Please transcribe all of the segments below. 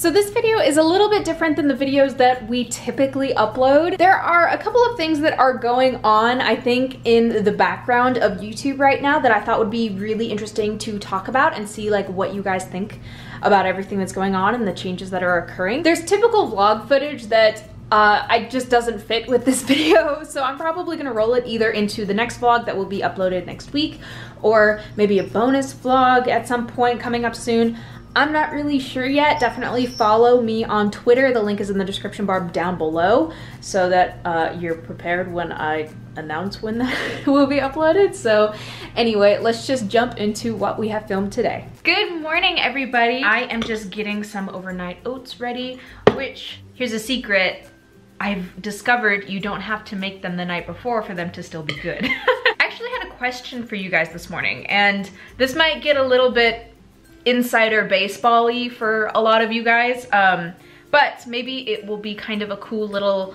So this video is a little bit different than the videos that we typically upload. There are a couple of things that are going on, I think, in the background of YouTube right now that I thought would be really interesting to talk about and see like what you guys think about everything that's going on and the changes that are occurring. There's typical vlog footage that I just doesn't fit with this video, so I'm probably gonna roll it either into the next vlog that will be uploaded next week, or maybe a bonus vlog at some point coming up soon. I'm not really sure yet. Definitely follow me on Twitter. The link is in the description bar down below so that you're prepared when I announce when that will be uploaded. So anyway, let's just jump into what we have filmed today. Good morning, everybody. I am just getting some overnight oats ready, which, here's a secret, I've discovered you don't have to make them the night before for them to still be good. I actually had a question for you guys this morning, and this might get a little bit insider baseball-y for a lot of you guys, but maybe it will be kind of a cool little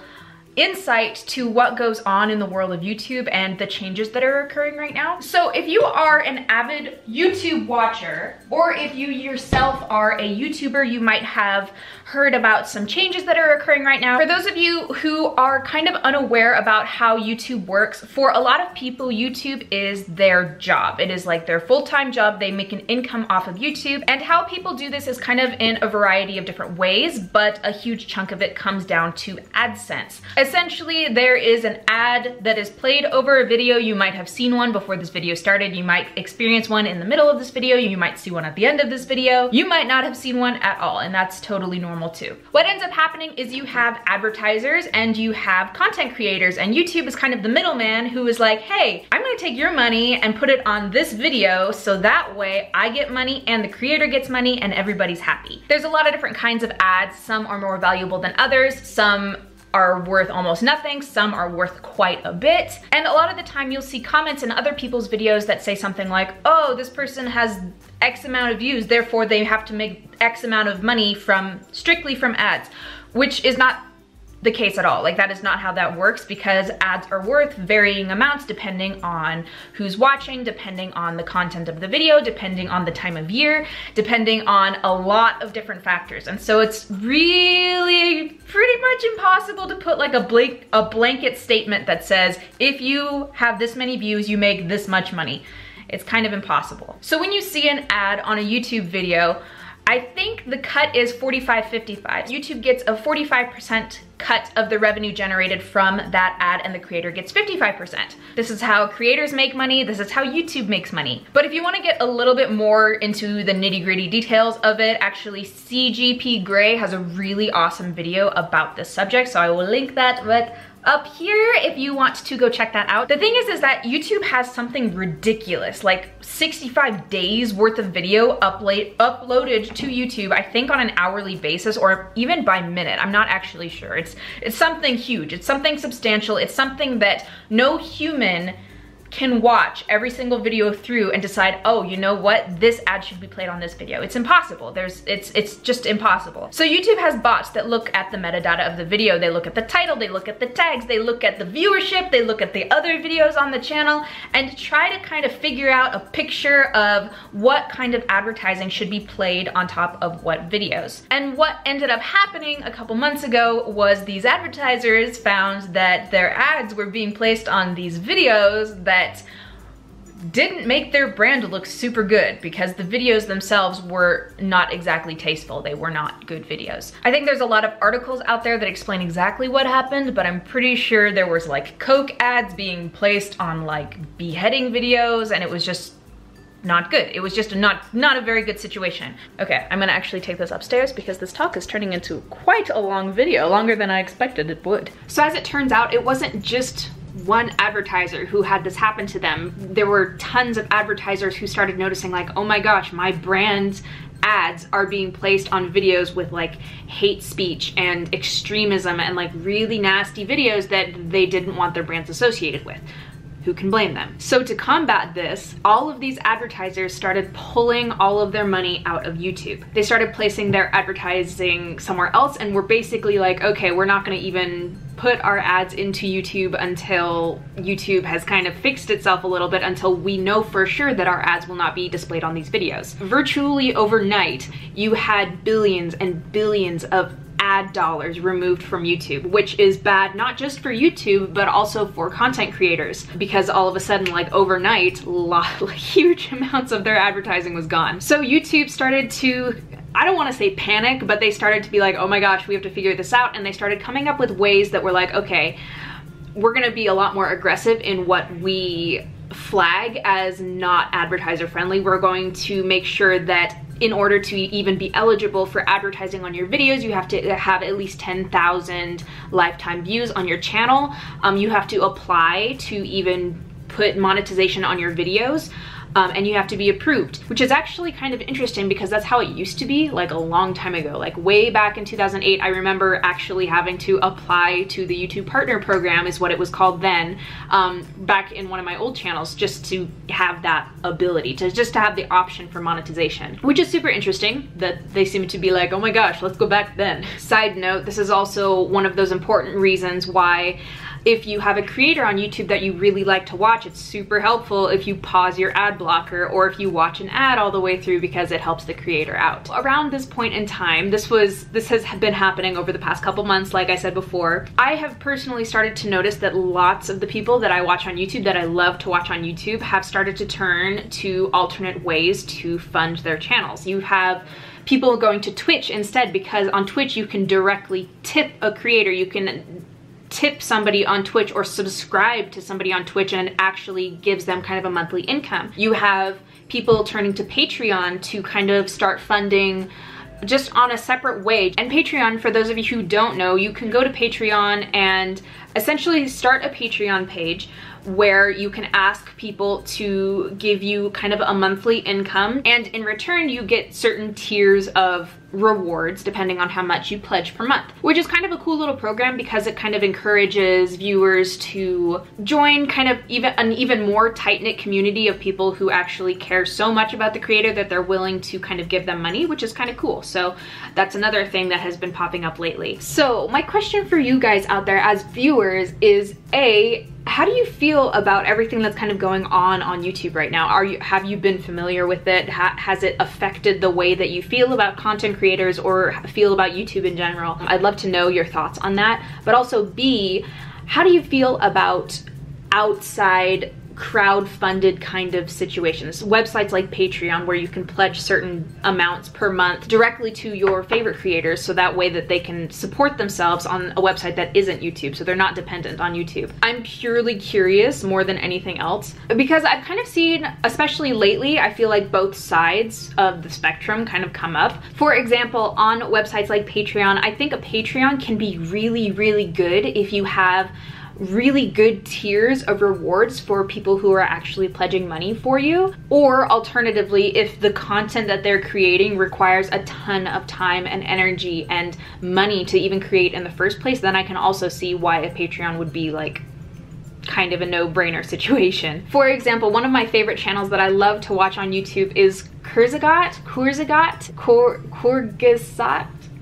insight to what goes on in the world of YouTube and the changes that are occurring right now. So if you are an avid YouTube watcher, or if you yourself are a YouTuber, you might have heard about some changes that are occurring right now. For those of you who are kind of unaware about how YouTube works, for a lot of people, YouTube is their job. It is like their full-time job. They make an income off of YouTube, and how people do this is kind of in a variety of different ways, but a huge chunk of it comes down to AdSense. Essentially, there is an ad that is played over a video. You might have seen one before this video started. You might experience one in the middle of this video. You might see one at the end of this video. You might not have seen one at all, and that's totally normal too. What ends up happening is you have advertisers and you have content creators, and YouTube is kind of the middleman who is like, hey, I'm gonna take your money and put it on this video so that way I get money and the creator gets money and everybody's happy. There's a lot of different kinds of ads. Some are more valuable than others. Some are worth almost nothing, some are worth quite a bit. And a lot of the time you'll see comments in other people's videos that say something like, oh, this person has X amount of views, therefore they have to make X amount of money strictly from ads, which is not the case at all. Like, that is not how that works, because ads are worth varying amounts depending on who's watching, depending on the content of the video, depending on the time of year, depending on a lot of different factors. And so it's really pretty much impossible to put like a blanket statement that says, if you have this many views, you make this much money. It's kind of impossible. So when you see an ad on a YouTube video, I think the cut is 45-55. YouTube gets a 45% cut of the revenue generated from that ad, and the creator gets 55%. This is how creators make money. This is how YouTube makes money. But if you want to get a little bit more into the nitty-gritty details of it, actually CGP Grey has a really awesome video about this subject, so I will link that up here if you want to go check that out. The thing is that YouTube has something ridiculous, like 65 days worth of video uploaded to YouTube, I think on an hourly basis, or even by minute. I'm not actually sure. It's something huge. It's something substantial. It's something that no human can watch every single video through and decide, oh, you know what, this ad should be played on this video. It's impossible. It's just impossible. So YouTube has bots that look at the metadata of the video. They look at the title, they look at the tags, they look at the viewership, they look at the other videos on the channel, and try to kind of figure out a picture of what kind of advertising should be played on top of what videos. And what ended up happening a couple months ago was these advertisers found that their ads were being placed on these videos that didn't make their brand look super good, because the videos themselves were not exactly tasteful. They were not good videos. I think there's a lot of articles out there that explain exactly what happened, but I'm pretty sure there was like Coke ads being placed on like beheading videos, and it was just not good. It was just not a very good situation. Okay, I'm gonna actually take this upstairs because this talk is turning into quite a long video, longer than I expected it would. So as it turns out, it wasn't just one advertiser who had this happen to them. There were tons of advertisers who started noticing like, oh my gosh, my brand's ads are being placed on videos with like hate speech and extremism and like really nasty videos that they didn't want their brands associated with. who can blame them? So to combat this, all of these advertisers started pulling all of their money out of YouTube. They started placing their advertising somewhere else and were basically like, okay, we're not gonna even put our ads into YouTube until YouTube has kind of fixed itself a little bit, until we know for sure that our ads will not be displayed on these videos. Virtually overnight, you had billions and billions of ad dollars removed from YouTube, which is bad not just for YouTube but also for content creators, because all of a sudden, like overnight, huge amounts of their advertising was gone. So YouTube started to, I don't want to say panic, but they started to be like, oh my gosh, we have to figure this out, and they started coming up with ways that were like, okay, we're gonna be a lot more aggressive in what we flag as not advertiser friendly. We're going to make sure that in order to even be eligible for advertising on your videos, you have to have at least 10,000 lifetime views on your channel. You have to apply to even put monetization on your videos. And you have to be approved, which is actually kind of interesting because that's how it used to be like a long time ago. Like way back in 2008, I remember actually having to apply to the YouTube Partner Program, is what it was called then, back in one of my old channels, just to have that ability, just to have the option for monetization, which is super interesting that they seem to be like, oh my gosh, let's go back then. Side note, this is also one of those important reasons why if you have a creator on YouTube that you really like to watch, it's super helpful if you pause your ad blocker or if you watch an ad all the way through, because it helps the creator out. Around this point in time, this has been happening over the past couple months, like I said before, I have personally started to notice that lots of the people that I watch on YouTube, that I love to watch on YouTube, have started to turn to alternate ways to fund their channels. You have people going to Twitch instead, because on Twitch you can directly tip a creator. You can tip somebody on Twitch or subscribe to somebody on Twitch, and it actually gives them kind of a monthly income. You have people turning to Patreon to kind of start funding just on a separate way. And Patreon, for those of you who don't know, you can go to Patreon and essentially start a Patreon page where you can ask people to give you kind of a monthly income, and in return you get certain tiers of rewards depending on how much you pledge per month, which is kind of a cool little program because it kind of encourages viewers to join kind of an even more tight-knit community of people who actually care so much about the creator that they're willing to kind of give them money, which is kind of cool. So that's another thing that has been popping up lately. So my question for you guys out there as viewers is, A, how do you feel about everything that's kind of going on YouTube right now? Have you been familiar with it? Has it affected the way that you feel about content creators or feel about YouTube in general? I'd love to know your thoughts on that. But also B, how do you feel about outside crowd-funded kind of situations? Websites like Patreon, where you can pledge certain amounts per month directly to your favorite creators, so that way that they can support themselves on a website that isn't YouTube, so they're not dependent on YouTube. I'm purely curious more than anything else, because I've kind of seen, especially lately, I feel like both sides of the spectrum kind of come up. For example, on websites like Patreon, I think a Patreon can be really, really good if you have really good tiers of rewards for people who are actually pledging money for you. Or alternatively, if the content that they're creating requires a ton of time and energy and money to even create in the first place, then I can also see why a Patreon would be like kind of a no-brainer situation. For example, one of my favorite channels that I love to watch on YouTube is Kurzgesagt.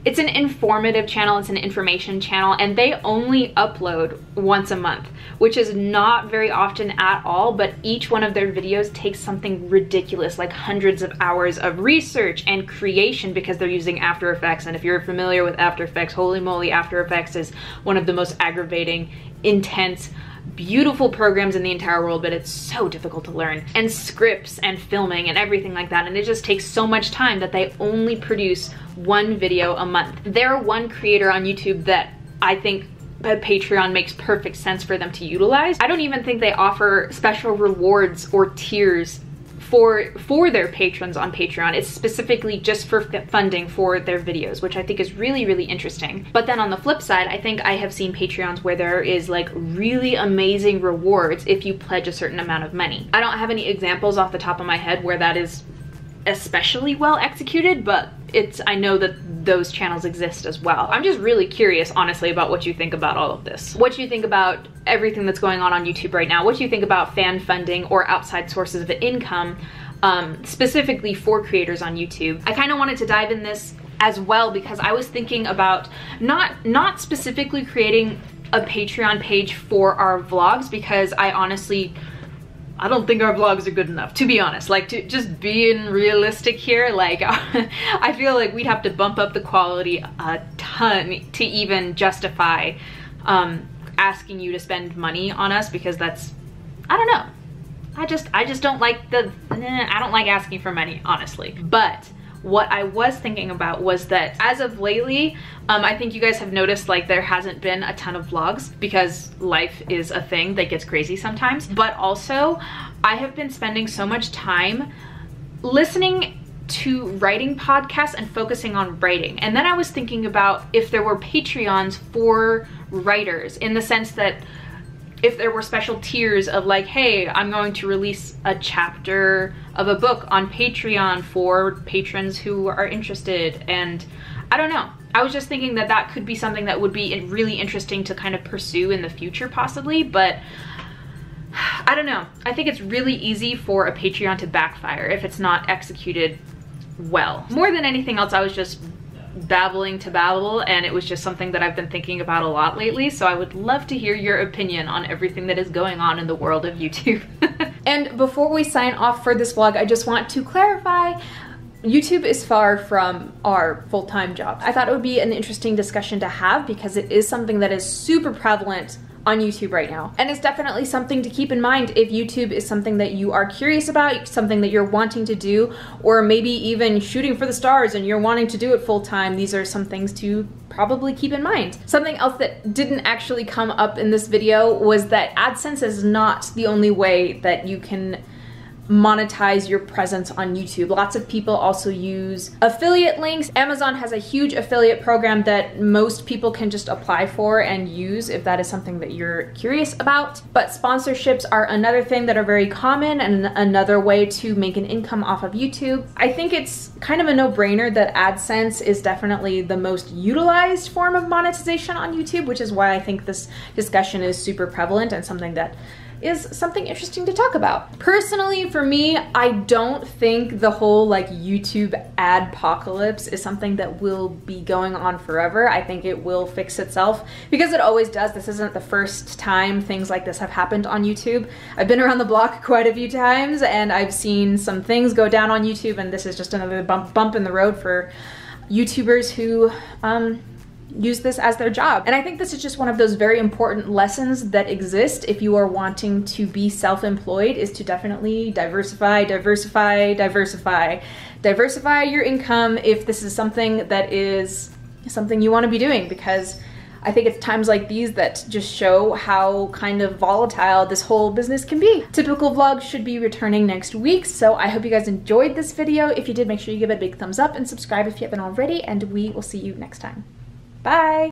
It's an informative channel, it's an information channel, and they only upload once a month, which is not very often at all, but each one of their videos takes something ridiculous, like hundreds of hours of research and creation, because they're using After Effects. And if you're familiar with After Effects, holy moly, After Effects is one of the most aggravating, intense, beautiful programs in the entire world, but it's so difficult to learn. And scripts and filming and everything like that, and it just takes so much time that they only produce one video a month. They're one creator on YouTube that I think Patreon makes perfect sense for them to utilize. I don't even think they offer special rewards or tiers for their patrons on Patreon. It's specifically just for funding for their videos, which I think is really, really interesting. But then on the flip side, I think I have seen Patreons where there is like really amazing rewards if you pledge a certain amount of money. I don't have any examples off the top of my head where that is especially well executed, but I know that those channels exist as well. I'm just really curious, honestly, about what you think about all of this. What you think about everything that's going on YouTube right now. What you think about fan funding or outside sources of income, specifically for creators on YouTube. I kind of wanted to dive in this as well because I was thinking about not specifically creating a Patreon page for our vlogs, because I don't think our vlogs are good enough, to be honest. Like, to just being realistic here, like I feel like we'd have to bump up the quality a ton to even justify asking you to spend money on us, because that's, I don't know. I just don't like I don't like asking for money, honestly. But what I was thinking about was that as of lately, I think you guys have noticed like there hasn't been a ton of vlogs because life is a thing that gets crazy sometimes. But also, I have been spending so much time listening to writing podcasts and focusing on writing. And then I was thinking about if there were Patreons for writers, in the sense that if there were special tiers of like, hey, I'm going to release a chapter of a book on Patreon for patrons who are interested. And I don't know. I was just thinking that that could be something that would be really interesting to kind of pursue in the future possibly, but I don't know. I think it's really easy for a Patreon to backfire if it's not executed well. More than anything else, I was just babbling to babble, and it was just something that I've been thinking about a lot lately, so I would love to hear your opinion on everything that is going on in the world of YouTube. And before we sign off for this vlog, I just want to clarify, YouTube is far from our full-time job. I thought it would be an interesting discussion to have because it is something that is super prevalent on YouTube right now. And it's definitely something to keep in mind if YouTube is something that you are curious about, something that you're wanting to do, or maybe even shooting for the stars and you're wanting to do it full time. These are some things to probably keep in mind. Something else that didn't actually come up in this video was that AdSense is not the only way that you can monetize your presence on YouTube. Lots of people also use affiliate links. Amazon has a huge affiliate program that most people can just apply for and use if that is something that you're curious about. But sponsorships are another thing that are very common and another way to make an income off of YouTube. I think it's kind of a no-brainer that AdSense is definitely the most utilized form of monetization on YouTube, which is why I think this discussion is super prevalent and something that is something interesting to talk about. Personally, for me, I don't think the whole like YouTube adpocalypse is something that will be going on forever. I think it will fix itself because it always does. This isn't the first time things like this have happened on YouTube. I've been around the block quite a few times and I've seen some things go down on YouTube, and this is just another bump in the road for YouTubers who use this as their job. And I think this is just one of those very important lessons that exist if you are wanting to be self-employed, is to definitely diversify your income if this is something that is something you want to be doing, because I think it's times like these that just show how kind of volatile this whole business can be. Typical Vlog should be returning next week, so I hope you guys enjoyed this video. If you did, make sure you give it a big thumbs up and subscribe if you haven't already, and we will see you next time. Bye!